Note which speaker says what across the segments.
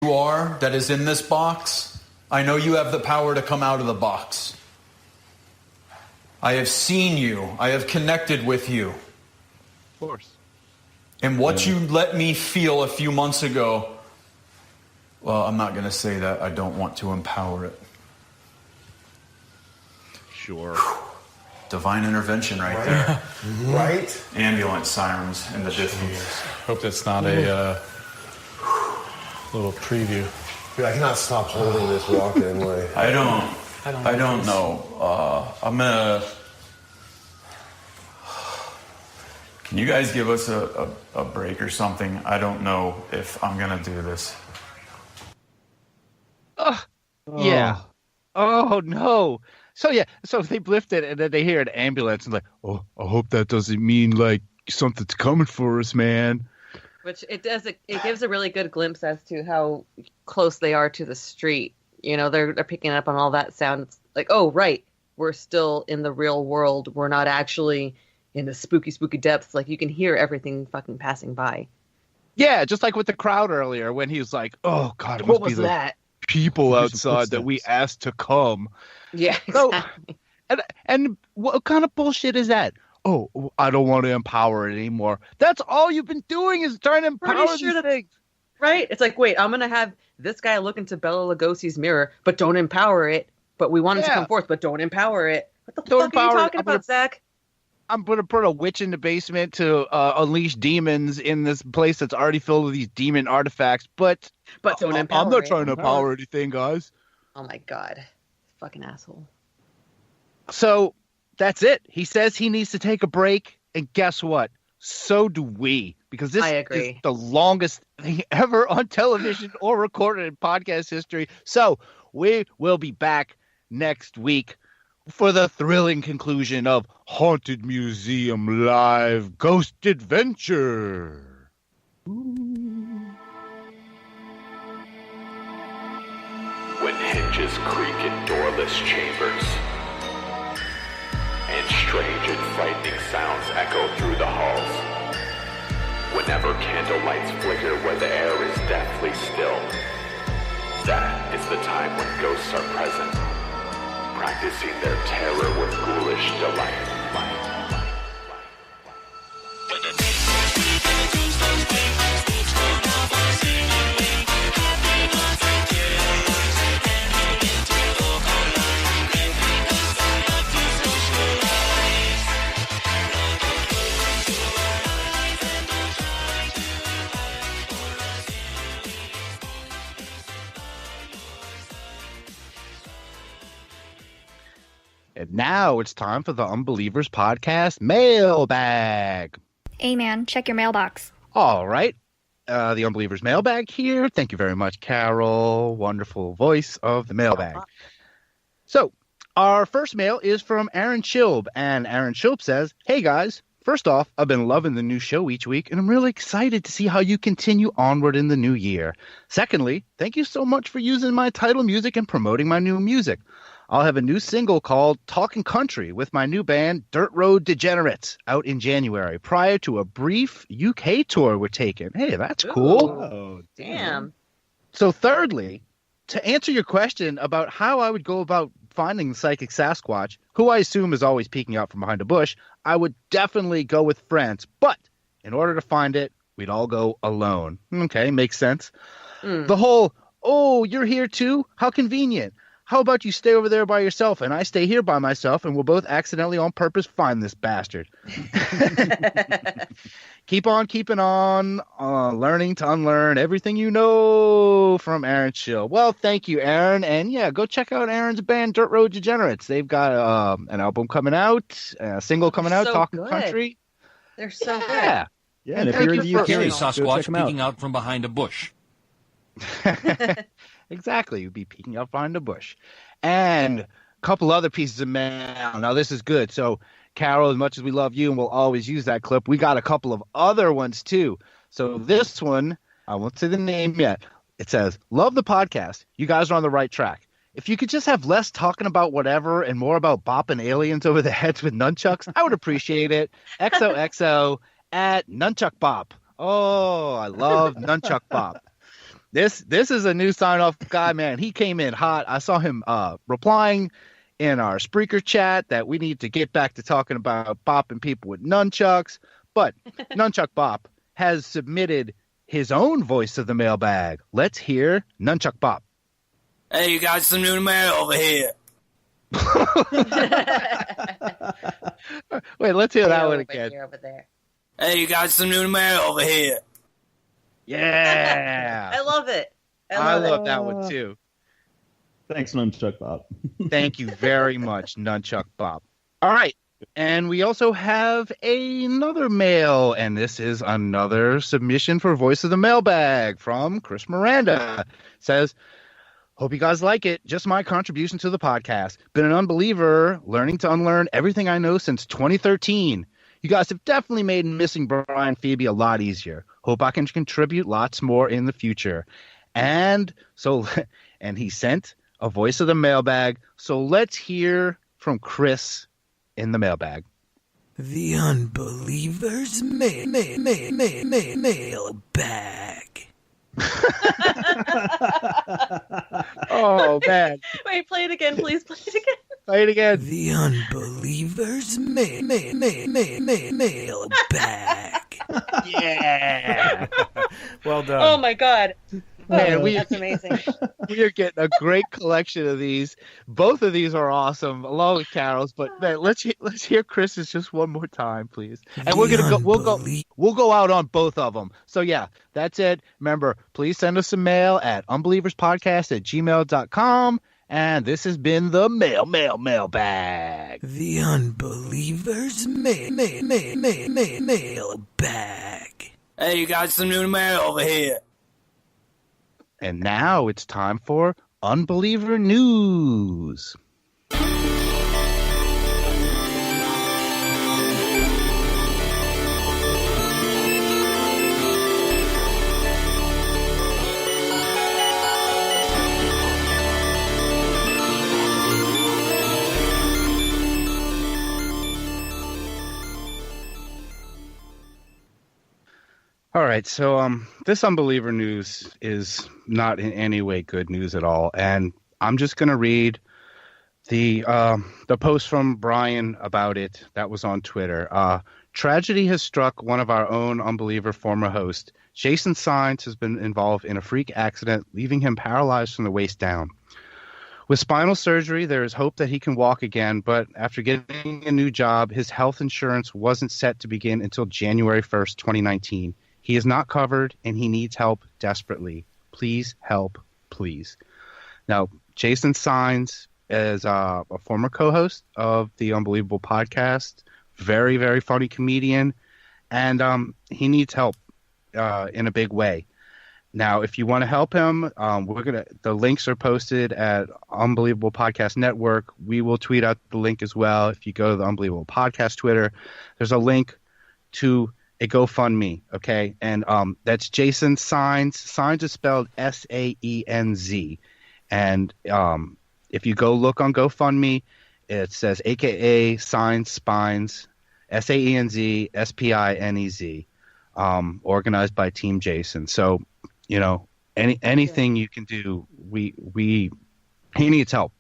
Speaker 1: you are that is in this box, I know you have the power to come out of the box. I have seen you. I have connected with you.
Speaker 2: Of course.
Speaker 1: And what you let me feel a few months ago, well, I'm not going to say that. I don't want to empower it.
Speaker 2: Sure.
Speaker 1: Divine intervention right there.
Speaker 3: Right?
Speaker 1: Ambulance sirens in the distance.
Speaker 4: Hope that's not a little preview.
Speaker 3: Dude, I cannot stop holding this rocket in my...
Speaker 1: I don't know. I'm gonna... Can you guys give us a break or something? I don't know if I'm gonna do this.
Speaker 2: Yeah. Oh, no. So they lifted and then they hear an ambulance and like, oh, I hope that doesn't mean like something's coming for us, man.
Speaker 5: Which it does. It gives a really good glimpse as to how close they are to the street. You know, they're picking up on all that sound. It's like, oh, right, we're still in the real world. We're not actually in the spooky, spooky depths. Like you can hear everything fucking passing by.
Speaker 2: Yeah, just like with the crowd earlier when he was like, oh God, it
Speaker 5: What
Speaker 2: must
Speaker 5: was
Speaker 2: be
Speaker 5: that?
Speaker 2: the people outside that we asked to come.
Speaker 5: Yeah,
Speaker 2: So,
Speaker 5: exactly.
Speaker 2: and what kind of bullshit is that? Oh, I don't want to empower it anymore. That's all you've been doing is trying to empower these things.
Speaker 5: Right? It's like, wait, I'm going to have this guy look into Bela Lugosi's mirror, but don't empower it. But we want it to come forth, but don't empower it. What the fuck are you talking about, Zach?
Speaker 2: I'm going to put a witch in the basement to unleash demons in this place that's already filled with these demon artifacts. But
Speaker 5: don't empower
Speaker 2: I'm not
Speaker 5: it.
Speaker 2: trying to empower anything, guys.
Speaker 5: Oh my God. Fucking asshole.
Speaker 2: So that's it. He says he needs to take a break. And guess what? So do we. Because this is the longest thing ever on television or recorded in podcast history. So we will be back next week for the thrilling conclusion of Haunted Museum Live Ghost Adventure.
Speaker 6: When hinges creak in doorless chambers, and strange and frightening sounds echo through the halls, whenever candle lights flicker where the air is deathly still, that is the time when ghosts are present, practicing their terror with ghoulish delight.
Speaker 2: And now it's time for the Unbelievers Podcast Mailbag.
Speaker 7: Hey, man, check your mailbox.
Speaker 2: All right. The Unbelievers Mailbag here. Thank you very much, Carol. Wonderful voice of the mailbag. So, our first mail is from Aaron Schilb. And Aaron Schilb says, hey, guys. First off, I've been loving the new show each week, and I'm really excited to see how you continue onward in the new year. Secondly, thank you so much for using my title music and promoting my new music. I'll have a new single called Talking Country with my new band Dirt Road Degenerates out in January prior to a brief UK tour we're taking. Hey, that's cool.
Speaker 5: Oh, damn.
Speaker 2: So thirdly, to answer your question about how I would go about finding the psychic Sasquatch, who I assume is always peeking out from behind a bush, I would definitely go with friends. But in order to find it, we'd all go alone. Okay, makes sense. The whole, oh, you're here too? How convenient. How about you stay over there by yourself and I stay here by myself and we'll both accidentally on purpose find this bastard. Keep on keeping on, learning to unlearn everything you know from Aaron Schill. Well, thank you, Aaron. And yeah, go check out Aaron's band, Dirt Road Degenerates. They've got an album coming out, a single coming out, Talking Country.
Speaker 5: They're so good.
Speaker 2: Yeah.
Speaker 8: Yeah, and if you're in the UK,
Speaker 9: Scary
Speaker 8: go check
Speaker 9: Sasquatch
Speaker 8: them out.
Speaker 9: peeking out from behind a bush.
Speaker 2: Exactly. You'd be peeking out behind a bush. And a couple other pieces of mail. Now, this is good. So, Carol, as much as we love you and we'll always use that clip, we got a couple of other ones, too. So this one, I won't say the name yet. It says, love the podcast. You guys are on the right track. If you could just have less talking about whatever and more about bopping aliens over the heads with nunchucks, I would appreciate it. XOXO at Nunchuck Bop. Oh, I love Nunchuck Bop. This is a new sign-off guy, man. He came in hot. I saw him replying in our Spreaker chat that we need to get back to talking about bopping people with nunchucks. But Nunchuck Bop has submitted his own voice of the mailbag. Let's hear Nunchuck Bop.
Speaker 8: Hey, you got some new mail over here.
Speaker 2: Wait, let's hear that one
Speaker 5: Over
Speaker 2: again.
Speaker 5: here, over there.
Speaker 8: Hey, you got some new mail over here.
Speaker 2: Yeah.
Speaker 5: I love it.
Speaker 2: I love that one too.
Speaker 9: Thanks, Nunchuck Bob.
Speaker 2: Thank you very much, Nunchuck Bob. All right. And we also have another mail, and this is another submission for Voice of the Mailbag from Chris Miranda. It says, hope you guys like it. Just my contribution to the podcast. Been an unbeliever, learning to unlearn everything I know since 2013. You guys have definitely made Missing Brian Phoebe a lot easier. Hope I can contribute lots more in the future. And he sent a Voice of the Mailbag. So let's hear from Chris in the mailbag.
Speaker 8: The Unbelievers Mailbag.
Speaker 2: Oh, man.
Speaker 5: Wait, play it again, please. Play it again.
Speaker 2: Play it again.
Speaker 8: The Unbelievers Mailbag.
Speaker 2: Yeah.
Speaker 4: Well done.
Speaker 5: Oh my God.
Speaker 2: Man,
Speaker 5: That's amazing.
Speaker 2: we are getting a great collection of these. Both of these are awesome, along with Carol's. But man, let's hear Chris's just one more time, please. And we're gonna we'll go out on both of them. So yeah, that's it. Remember, please send us some mail at unbelieverspodcast@gmail.com. And this has been the mailbag.
Speaker 8: The Unbelievers Mailbag. Hey, you got some new mail over here.
Speaker 2: And now it's time for Unbeliever News. All right, so this Unbeliever News is not in any way good news at all, and I'm just going to read the post from Brian about it that was on Twitter. Tragedy has struck one of our own Unbeliever former host. Jason Sines has been involved in a freak accident, leaving him paralyzed from the waist down. With spinal surgery, there is hope that he can walk again, but after getting a new job, his health insurance wasn't set to begin until January 1st, 2019. He is not covered, and he needs help desperately. Please help, please. Now, Jason Sines is a former co-host of the Unbelievable podcast, very, very funny comedian, and he needs help in a big way. Now, if you want to help him, the links are posted at Unbelievable Podcast Network. We will tweet out the link as well. If you go to the Unbelievable Podcast Twitter, there's a link to a GoFundMe, okay? And that's Jason Sines. Sines is spelled S-A-E-N-Z. And if you go look on GoFundMe, it says AKA Sines Spines, S-A-E-N-Z, S-P-I-N-E-Z, organized by Team Jason. So, you know, anything you can do, he needs help.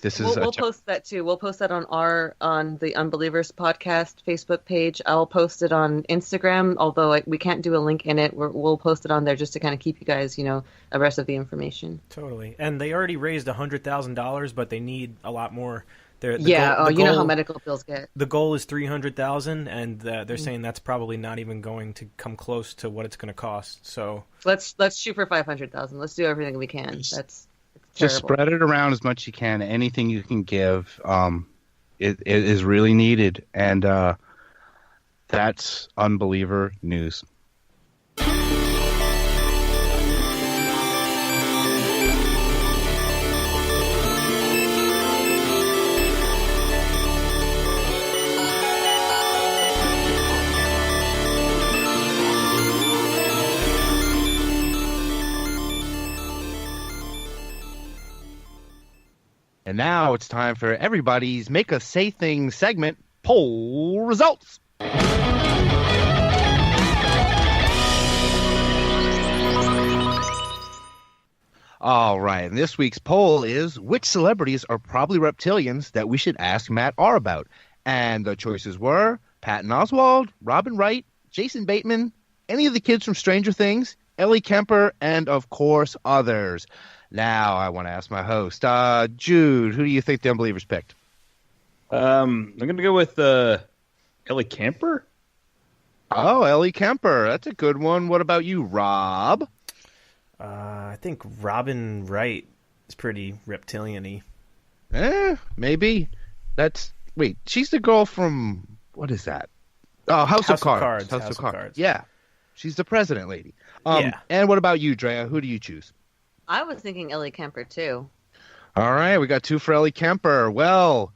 Speaker 2: We'll
Speaker 5: post that too. We'll post that on the Unbelievers podcast Facebook page. I'll post it on Instagram, although we can't do a link in it. We'll post it on there just to kind of keep you guys, abreast of the information.
Speaker 4: Totally. And they already raised $100,000, but they need a lot more.
Speaker 5: You know how medical bills get.
Speaker 4: The goal is $300,000, and they're saying that's probably not even going to come close to what it's going to cost. So
Speaker 5: let's shoot for $500,000. Let's do everything we can.
Speaker 2: Just spread it around as much as you can. Anything you can give, it is really needed. And that's Unbeliever News. And now it's time for everybody's Make Us Say Things segment, poll results. All right, and this week's poll is, which celebrities are probably reptilians that we should ask Matt R about? And the choices were Patton Oswalt, Robin Wright, Jason Bateman, any of the kids from Stranger Things, Ellie Kemper, and of course others. Now I want to ask my host, Jude, who do you think the Unbelievers picked?
Speaker 9: I'm going to go with Ellie Kemper.
Speaker 2: Oh, Ellie Kemper. That's a good one. What about you, Rob?
Speaker 4: I think Robin Wright is pretty reptilian-y.
Speaker 2: Maybe. Wait, she's the girl from, what is that? Oh, House of Cards. House of Cards. Yeah. She's the president lady.
Speaker 4: Yeah.
Speaker 2: And what about you, Drea? Who do you choose?
Speaker 5: I was thinking Ellie Kemper too.
Speaker 2: All right, we got 2 for Ellie Kemper. Well,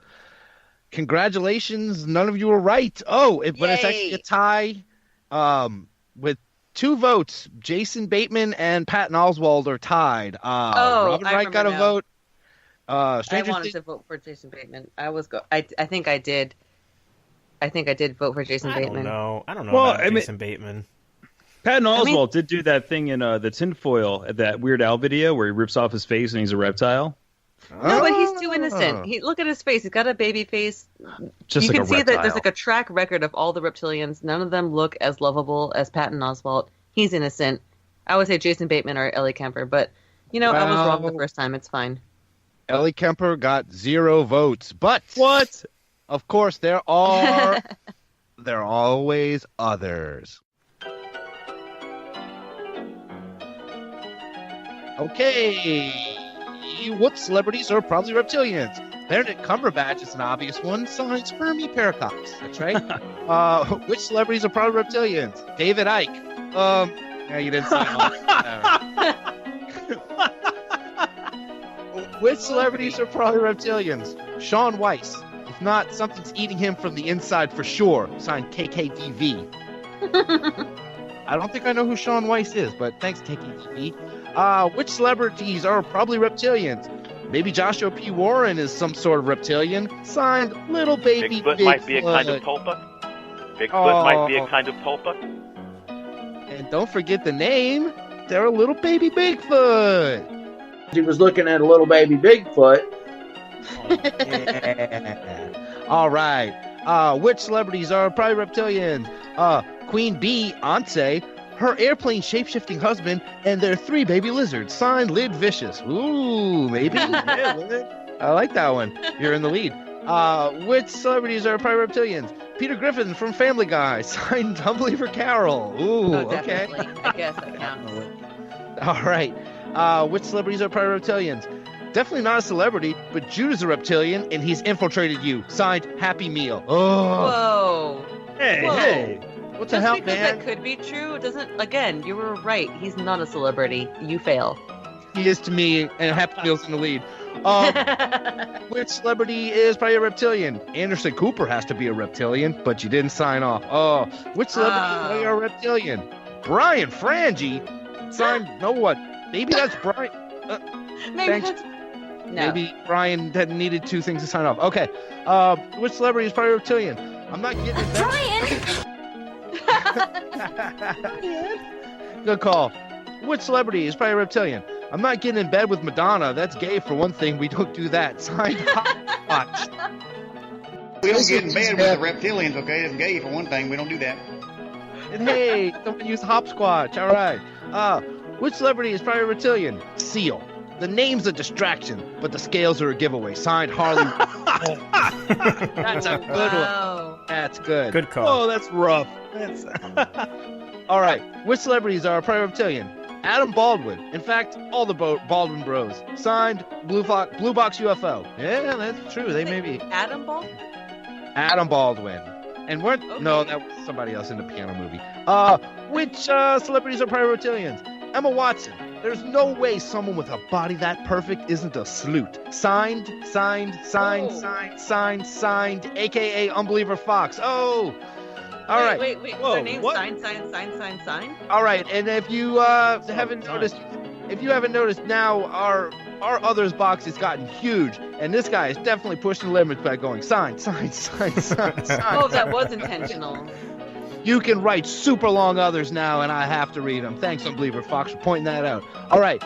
Speaker 2: congratulations. None of you were right. Oh, but it's actually a tie with 2 votes. Jason Bateman and Patton Oswalt are tied. Robin Wright got a vote.
Speaker 5: I wanted to vote for Jason Bateman. I think I did. I think I did vote for Jason Bateman.
Speaker 4: I don't know about Jason Bateman.
Speaker 9: Patton Oswalt did do that thing in the tinfoil, that Weird Al video where he rips off his face and he's a reptile.
Speaker 5: No, but he's too innocent. Look at his face. He's got a baby face.
Speaker 9: Just
Speaker 5: you
Speaker 9: like
Speaker 5: can
Speaker 9: a
Speaker 5: see
Speaker 9: reptile.
Speaker 5: that there's like a track record of all the reptilians. None of them look as lovable as Patton Oswalt. He's innocent. I would say Jason Bateman or Ellie Kemper, but I was wrong the first time. It's fine.
Speaker 2: Ellie Kemper got 0 votes, but
Speaker 9: what?
Speaker 2: Of course, there are always others. Okay, what celebrities are probably reptilians? Benedict Cumberbatch is an obvious one. Signed Fermi Paracox. That's right. Which celebrities are probably reptilians? David Icke. Yeah, you didn't sign on. Which celebrities are probably reptilians? Sean Weiss. If not, something's eating him from the inside for sure. Signed KKDV. I don't think I know who Sean Weiss is, but thanks, KKDV. Which celebrities are probably reptilians? Maybe Joshua P. Warren is some sort of reptilian. Signed, Little Baby Bigfoot.
Speaker 10: Might be a kind of tulpa. Bigfoot might be a kind of tulpa.
Speaker 2: And don't forget the name. They're a Little Baby Bigfoot.
Speaker 11: He was looking at a little baby Bigfoot.
Speaker 2: Yeah. All right. Which celebrities are probably reptilians? Queen Bee, Anse, her airplane shape-shifting husband, and their 3 baby lizards. Signed, Lid Vicious. Ooh, maybe. Yeah, Lid. I like that one. You're in the lead. Which celebrities are probably reptilians? Peter Griffin from Family Guy. Signed, Unbeliever Carol. Ooh, okay.
Speaker 5: I guess that counts.
Speaker 2: All right. Which celebrities are probably reptilians? Definitely not a celebrity, but Jude is a reptilian, and he's infiltrated you. Signed, Happy Meal. Oh.
Speaker 5: Whoa.
Speaker 2: Hey. What the hell, man?
Speaker 5: That could be true. Doesn't, again, you were right. He's not a celebrity. You fail.
Speaker 2: He is to me, and Happy Meal's in the lead. Which celebrity is probably a reptilian? Anderson Cooper has to be a reptilian, but you didn't sign off. Oh, which celebrity is probably a reptilian? Brian Frangie. Signed, no what? Maybe that's Brian. Maybe Brian had needed 2 things to sign off. Okay. Which celebrity is probably a reptilian? I'm not getting it.
Speaker 7: Brian!
Speaker 2: Good call. Which celebrity is probably a reptilian? I'm not getting in bed with Madonna. That's gay for one thing. We don't do that. Signed, Hopscotch.
Speaker 12: We don't get in bed with the reptilians, okay? It's gay for one thing. We don't do that.
Speaker 2: And hey, someone used hopsquatch. All right. Which celebrity is probably a reptilian? Seal. The name's a distraction, but the scales are a giveaway. Signed, Harley. That's a good one. That's good.
Speaker 4: Good call.
Speaker 9: Oh, that's rough.
Speaker 2: All right. Which celebrities are probably reptilian? Adam Baldwin. In fact, all the Baldwin bros. Signed, Blue Box UFO. Yeah, that's true. They may be.
Speaker 5: Adam Baldwin?
Speaker 2: Adam Baldwin. And weren't... Okay. No, that was somebody else in the piano movie. Which celebrities are probably reptilians? Emma Watson. There's no way someone with a body that perfect isn't a sleut. Signed, a.k.a. Unbeliever Fox. Oh! All right.
Speaker 5: Wait. Whoa, their name's sign.
Speaker 2: All right, and if you haven't noticed, now our others box has gotten huge, and this guy is definitely pushing the limits by going sign.
Speaker 5: Oh, that was intentional.
Speaker 2: You can write super long others now, and I have to read them. Thanks, Unbeliever Fox, for pointing that out. All right.